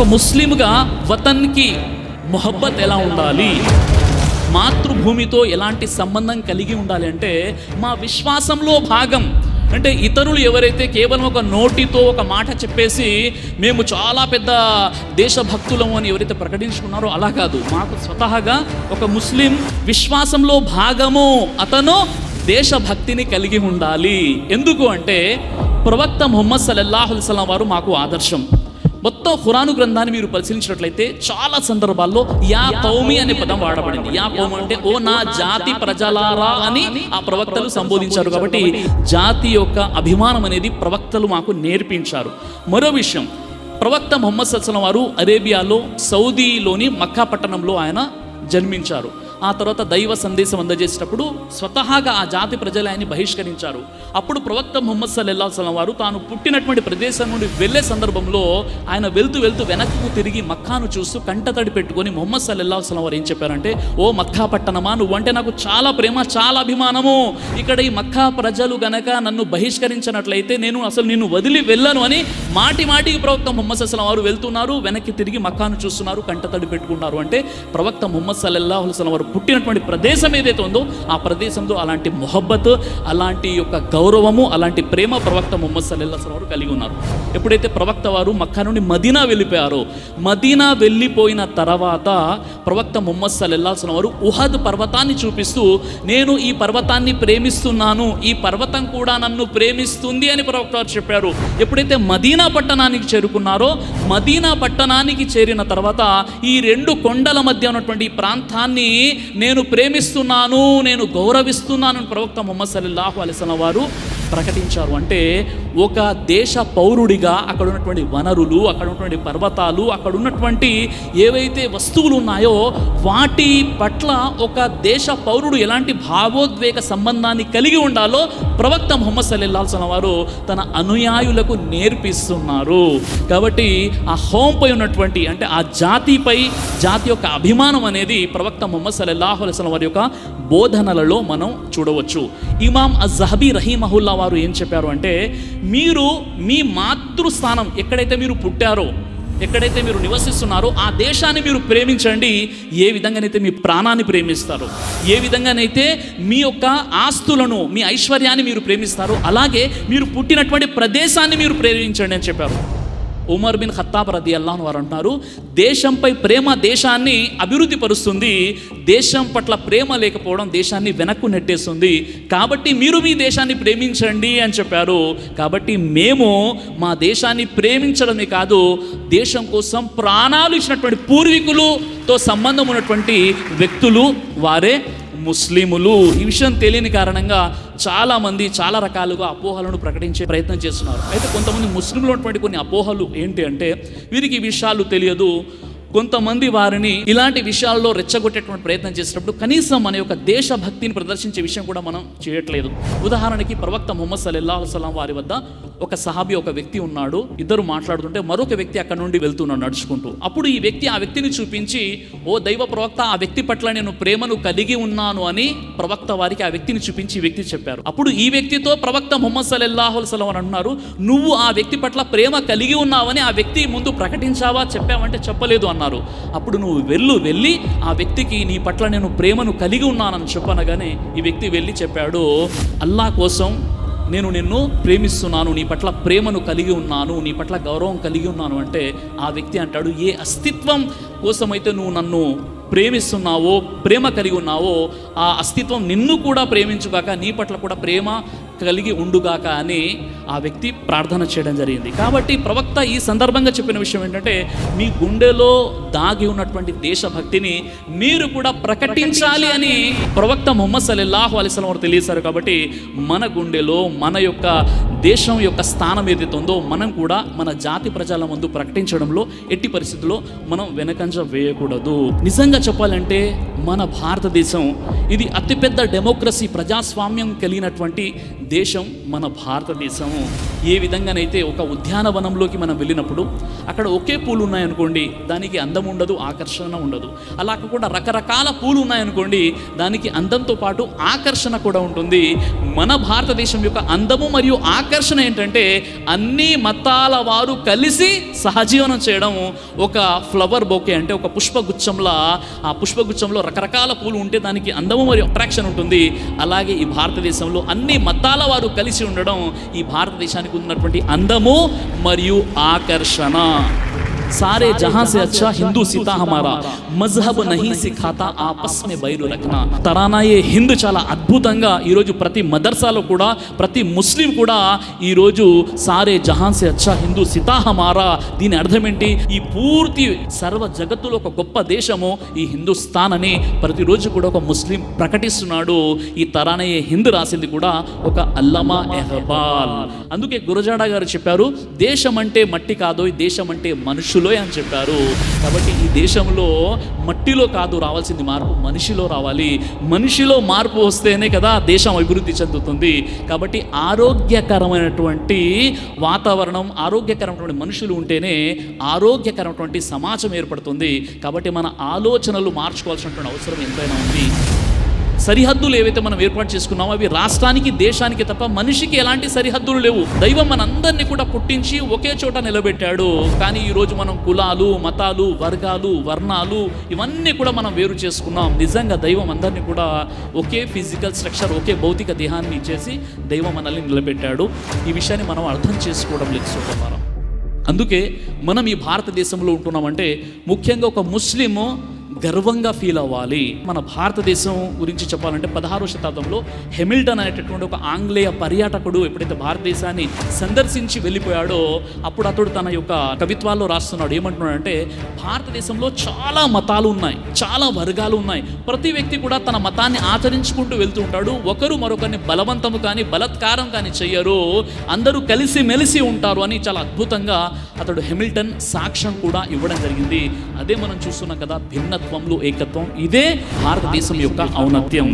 ఒక ముస్లింగా వతన్కి మొహబ్బత్ ఎలా ఉండాలి, మాతృభూమితో ఎలాంటి సంబంధం కలిగి ఉండాలి అంటే మా విశ్వాసంలో భాగం. అంటే ఇతరులు ఎవరైతే కేవలం ఒక నోటితో ఒక మాట చెప్పేసి మేము చాలా పెద్ద దేశభక్తులము అని ఎవరైతే ప్రకటించుకున్నారో అలా కాదు. మాకు స్వతహాగా ఒక ముస్లిం విశ్వాసంలో భాగము, అతను దేశభక్తిని కలిగి ఉండాలి. ఎందుకు అంటే ప్రవక్త ముహమ్మద్ సల్లల్లాహు అలైహి వసల్లం వారు మాకు ఆదర్శం. మొత్తం ఖురాను గ్రంథాన్ని మీరు పరిశీలించినట్లయితే చాలా సందర్భాల్లో యా కౌమి అనే పదం వాడబడింది. యా కౌమి అంటే ఓ నా జాతి ప్రజలారా అని ఆ ప్రవక్తలు సంబోధించారు. కాబట్టి జాతి యొక్క అభిమానం అనేది ప్రవక్తలు మాకు నేర్పించారు. మరో విషయం, ప్రవక్త ముహమ్మద్ సల్లల్లాహు అలైహి వసల్లం వారు అరేబియాలో సౌదీలోని మక్కా పట్టణంలో ఆయన జన్మించారు. ఆ తర్వాత దైవ సందేశం అందజేసేటప్పుడు స్వతహాగా ఆ జాతి ప్రజలు ఆయన్ని బహిష్కరించారు. అప్పుడు ప్రవక్త ముహమ్మద్ సల్లల్లాహు అలైహి వసల్లం వారు తాను పుట్టినటువంటి ప్రదేశం నుండి వెళ్ళే సందర్భంలో ఆయన వెళ్తూ వెనక్కు తిరిగి మక్కాను చూస్తూ కంటతడి పెట్టుకొని ముహమ్మద్ సల్లల్లాహు అలైహి వసల్లం వారు ఏం చెప్పారంటే, ఓ మక్కా పట్టణమా, నువ్వంటే నాకు చాలా ప్రేమ, చాలా అభిమానము. ఇక్కడ ఈ మక్కా ప్రజలు గనక నన్ను బహిష్కరించినట్లయితే నేను అసలు నిన్ను వదిలి వెళ్ళను అని మాటికి ప్రవక్త ముహమ్మద్ సల్లల్లాహు అలైహి వసల్లం వారు వెళ్తున్నారు, వెనక్కి తిరిగి మక్కాను చూస్తున్నారు, కంటతడి పెట్టుకున్నారు. అంటే ప్రవక్త ముహమ్మద్ సల్లల్లాహు అలైహి వసల్లం వారు పుట్టినటువంటి ప్రదేశం ఏదైతే ఉందో ఆ ప్రదేశంలో అలాంటి మొహబ్బత్, అలాంటి యొక్క గౌరవము, అలాంటి ప్రేమ ప్రవక్త ముహమ్మద్ సల్లల్లాహు అలైహి వసల్లం వారు కలిగి ఉన్నారు. ఎప్పుడైతే ప్రవక్త వారు మక్కా నుండి మదీనా వెళ్ళిపోయారో, మదీనా వెళ్ళిపోయిన తర్వాత ప్రవక్త ముహమ్మద్ సల్లల్లాహు అలైహి వసల్లం వారు ఉహద్ పర్వతాన్ని చూపిస్తూ, నేను ఈ పర్వతాన్ని ప్రేమిస్తున్నాను, ఈ పర్వతం కూడా నన్ను ప్రేమిస్తుంది అని ప్రవక్త వారు చెప్పారు. ఎప్పుడైతే మదీనా పట్టణానికి చేరుకున్నారో, మదీనా పట్టణానికి చేరిన తర్వాత ఈ రెండు కొండల మధ్య ఉన్నటువంటి ఈ ప్రాంతాన్ని నేను ప్రేమిస్తున్నాను, నేను గౌరవిస్తున్నాను అని ప్రవక్త ముహమ్మద్ సల్లల్లాహు అలైహి వసల్లం వారు ప్రకటించారు. అంటే ఒక దేశ పౌరుడిగా అక్కడ ఉన్నటువంటి వనరులు, అక్కడ ఉన్నటువంటి పర్వతాలు, అక్కడ ఉన్నటువంటి ఏవైతే వస్తువులు ఉన్నాయో వాటి పట్ల ఒక దేశ పౌరుడు ఎలాంటి భావోద్వేగ సంబంధాన్ని కలిగి ఉండాలో ప్రవక్త ముహమ్మద్ సల్లల్లాహు అలైహి వసల్లం వారు తన అనుయాయులకు నేర్పిస్తున్నారు. కాబట్టి ఆ హోంపై ఉన్నటువంటి అంటే ఆ జాతిపై, జాతి యొక్క అభిమానం అనేది ప్రవక్త ముహమ్మద్ సల్లల్లాహు అలైహి వసల్లం వారి యొక్క బోధనలలో మనం చూడవచ్చు. ఇమాం అజ్-జహబీ రహీమహుల్లా వారు ఏం చెప్పారు అంటే, మీరు మీ మాతృస్థానం ఎక్కడైతే మీరు పుట్టారో, ఎక్కడైతే మీరు నివసిస్తున్నారో ఆ దేశాన్ని మీరు ప్రేమించండి. ఏ విధంగానైతే మీ ప్రాణాన్ని ప్రేమిస్తారో, ఏ విధంగానైతే మీ యొక్క ఆస్తులను, మీ ఐశ్వర్యాన్ని మీరు ప్రేమిస్తారో, అలాగే మీరు పుట్టినటువంటి ప్రదేశాన్ని మీరు ప్రేమించండి అని చెప్పారు. ఉమర్ బిన్ ఖత్తాబ్ రదియల్లాహు అన్హు వారు అంటున్నారు, దేశంపై ప్రేమ దేశాన్ని అభివృద్ధి పరుస్తుంది, దేశం పట్ల ప్రేమ లేకపోవడం దేశాన్ని వెనక్కు నెట్టేస్తుంది. కాబట్టి మీరు మీ దేశాన్ని ప్రేమించండి అని చెప్పారు. కాబట్టి మేము మా దేశాన్ని ప్రేమించడమే కాదు, దేశం కోసం ప్రాణాలు ఇచ్చినటువంటి పూర్వీకులతో సంబంధం ఉన్నటువంటి వ్యక్తులు వారే ముస్లిములు. ఈ విషయం తెలియని కారణంగా చాలామంది చాలా రకాలుగా అపోహలను ప్రకటించే ప్రయత్నం చేస్తున్నారు. అయితే కొంతమంది ముస్లింలు ఉన్నటువంటి కొన్ని అపోహలు ఏంటి అంటే, వీరికి ఈ విషయాలు తెలియదు. కొంతమంది వారిని ఇలాంటి విషయాల్లో రెచ్చగొట్టేటువంటి ప్రయత్నం చేసినప్పుడు కనీసం మన యొక్క దేశభక్తిని ప్రదర్శించే విషయం కూడా మనం చేయట్లేదు. ఉదాహరణకి ప్రవక్త ముహమ్మద్ సల్లల్లాహు అలైహి వసల్లం వారి వద్ద ఒక సహాబీ, ఒక వ్యక్తి ఉన్నాడు. ఇద్దరు మాట్లాడుతుంటే మరొక వ్యక్తి అక్కడ నుండి వెళ్తున్నాడు నడుచుకుంటూ. అప్పుడు ఈ వ్యక్తి ఆ వ్యక్తిని చూపించి, ఓ దైవ ప్రవక్త, ఆ వ్యక్తి పట్ల నేను ప్రేమను కలిగి ఉన్నాను అని ప్రవక్త వారికి ఆ వ్యక్తిని చూపించి ఈ వ్యక్తి చెప్పారు. అప్పుడు ఈ వ్యక్తితో ప్రవక్త ముహమ్మద్ సల్లల్లాహు అలైహి వసల్లం అని అన్నారు, నువ్వు ఆ వ్యక్తి పట్ల ప్రేమ కలిగి ఉన్నావని ఆ వ్యక్తి ముందు ప్రకటించావా, చెప్పావంటే చెప్పలేదు అన్నారు. అప్పుడు నువ్వు వెళ్ళి ఆ వ్యక్తికి నీ పట్ల నేను ప్రేమను కలిగి ఉన్నానని చెప్పనగానే ఈ వ్యక్తి వెళ్ళి చెప్పాడు, అల్లాహ్ కోసం నేను నిన్ను ప్రేమిస్తున్నాను, నీ పట్ల ప్రేమను కలిగి ఉన్నాను, నీ పట్ల గౌరవం కలిగి ఉన్నాను అంటే ఆ వ్యక్తి అంటాడు, ఏ అస్తిత్వం కోసమైతే నువ్వు నన్ను ప్రేమిస్తున్నావో, ప్రేమ కలిగి ఉన్నావో, ఆ అస్తిత్వం నిన్ను కూడా ప్రేమించుగాక, నీ పట్ల కూడా ప్రేమ కలిగి ఉండుగాక అని ఆ వ్యక్తి ప్రార్థన చేయడం జరిగింది. కాబట్టి ప్రవక్త ఈ సందర్భంగా చెప్పిన విషయం ఏంటంటే, మీ గుండెలో దాగి ఉన్నటువంటి దేశభక్తిని మీరు కూడా ప్రకటించాలి అని ప్రవక్త ముహమ్మద్ సల్లల్లాహు అలైహి వసల్లం వారు తెలియజేశారు. కాబట్టి మన గుండెలో మన యొక్క దేశం యొక్క స్థానం ఏదైతే ఉందో మనం కూడా మన జాతి ప్రజల ముందు ప్రకటించడంలో ఎట్టి పరిస్థితుల్లో మనం వెనకంజ వేయకూడదు. నిజంగా చెప్పాలంటే మన భారతదేశం ఇది అతిపెద్ద డెమోక్రసీ, ప్రజాస్వామ్యం కలిగినటువంటి దేశం మన భారతదేశము. ఏ విధంగానైతే ఒక ఉద్యానవనంలోకి మనం వెళ్ళినప్పుడు అక్కడ ఒకే పూలు ఉన్నాయనుకోండి, దానికి అందం ఉండదు, ఆకర్షణ ఉండదు. అలా కాకుండా రకరకాల పూలు ఉన్నాయనుకోండి, దానికి అందంతో పాటు ఆకర్షణ కూడా ఉంటుంది. మన భారతదేశం యొక్క అందము మరియు ఆకర్షణ ఏంటంటే అన్ని మతాల వారు కలిసి సహజీవనం చేయడం. ఒక ఫ్లవర్ బొకే అంటే ఒక పుష్పగుచ్చంలా, ఆ పుష్పగుచ్చంలో రకరకాల పూలు ఉంటే దానికి అందము మరియు అట్రాక్షన్ ఉంటుంది. అలాగే ఈ భారతదేశంలో అన్ని మతాల వారు కలిసి ఉండడం ఈ భారతదేశానికి ఉన్నటువంటి అందము మరియు ఆకర్షణ. सारे जहां से अच्छा हिंदू सीता हमारा మజ్హబ్ నహీ సిఖాతా ఆపస్ మే బైరు రఖనా. తరానాయే హింద్ చాలా అద్భుతంగా ఈరోజు ప్రతి మదర్సాలో కూడా, ప్రతి ముస్లిం కూడా ఈరోజు సారే జహాన్ సే అచ్చా హిందూ సితా హమారా. దీని అర్థం ఏంటి? ఈ పూర్తి సర్వ జగత్తులో ఒక గొప్ప దేశము ఈ హిందుస్థాన్ అని ప్రతిరోజు కూడా ఒక ముస్లిం ప్రకటిస్తున్నాడు. ఈ తరానయే హింద్ రాసింది కూడా ఒక అల్లమా ఎహబాల్. అందుకే గురజాడ గారు చెప్పారు, దేశం అంటే మట్టి కాదు, ఈ దేశం అంటే మనుషులు అని చెప్పారు. కాబట్టి ఈ దేశంలో మట్టిలో కాదు రావాల్సింది మార్పు, మనిషిలో రావాలి. మనిషిలో మార్పు వస్తేనే కదా దేశం అభివృద్ధి చెందుతుంది. కాబట్టి ఆరోగ్యకరమైనటువంటి వాతావరణం, ఆరోగ్యకరమైనటువంటి మనుషులు ఉంటేనే ఆరోగ్యకరమైనటువంటి సమాజం ఏర్పడుతుంది. కాబట్టి మన ఆలోచనలు మార్చుకోవాల్సినటువంటి అవసరం ఎంతైనా ఉంది. సరిహద్దులు ఏవైతే మనం ఏర్పాటు చేసుకున్నామో అవి రాష్ట్రానికి, దేశానికి తప్ప మనిషికి ఎలాంటి సరిహద్దులు లేవు. దైవం మనందరినీ కూడా పుట్టించి ఒకే చోట నిలబెట్టాడు. కానీ ఈరోజు మనం కులాలు, మతాలు, వర్గాలు, వర్ణాలు ఇవన్నీ కూడా మనం వేరు చేసుకున్నాం. నిజంగా దైవం అందరినీ కూడా ఒకే ఫిజికల్ స్ట్రక్చర్, ఒకే భౌతిక దేహాన్ని ఇచ్చేసి దైవం మనల్ని నిలబెట్టాడు. ఈ విషయాన్ని మనం అర్థం చేసుకోవడం లేదు సోదరులారా. అందుకే మనం ఈ భారతదేశంలో ఉంటున్నామంటే ముఖ్యంగా ఒక ముస్లిము గర్వంగా ఫీల్ అవ్వాలి. మన భారతదేశం గురించి చెప్పాలంటే 16వ శతాబ్దంలో హెమిల్టన్ అనేటటువంటి ఒక ఆంగ్లేయ పర్యాటకుడు ఎప్పుడైతే భారతదేశాన్ని సందర్శించి వెళ్ళిపోయాడో అప్పుడు అతడు తన యొక్క కవిత్వాల్లో రాస్తున్నాడు. ఏమంటున్నాడంటే భారతదేశంలో చాలా మతాలు ఉన్నాయి, చాలా వర్గాలు ఉన్నాయి. ప్రతి వ్యక్తి కూడా తన మతాన్ని ఆచరించుకుంటూ వెళ్తూ ఉంటాడు. ఒకరు మరొకరిని బలవంతము కానీ బలత్కారం కానీ చెయ్యరు, అందరూ కలిసి మెలిసి ఉంటారు అని చాలా అద్భుతంగా అతడు హెమిల్టన్ సాక్ష్యం కూడా ఇవ్వడం జరిగింది. అదే మనం చూస్తున్నాం కదా, భిన్నత్వంలో ఏకత్వం. ఇదే భారతదేశం యొక్క ఔన్నత్యం.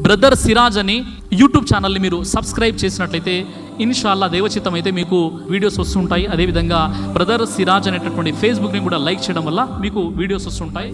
బ్రదర్ సిరాజ్ అని యూట్యూబ్ ఛానల్ని మీరు సబ్స్క్రైబ్ చేసినట్లయితే ఇన్షాల్లా దైవచిత్తం అయితే మీకు వీడియోస్ వస్తుంటాయి. అదేవిధంగా బ్రదర్ సిరాజ్ అనేటటువంటి ఫేస్బుక్ని కూడా లైక్ చేయడం వల్ల మీకు వీడియోస్ వస్తుంటాయి.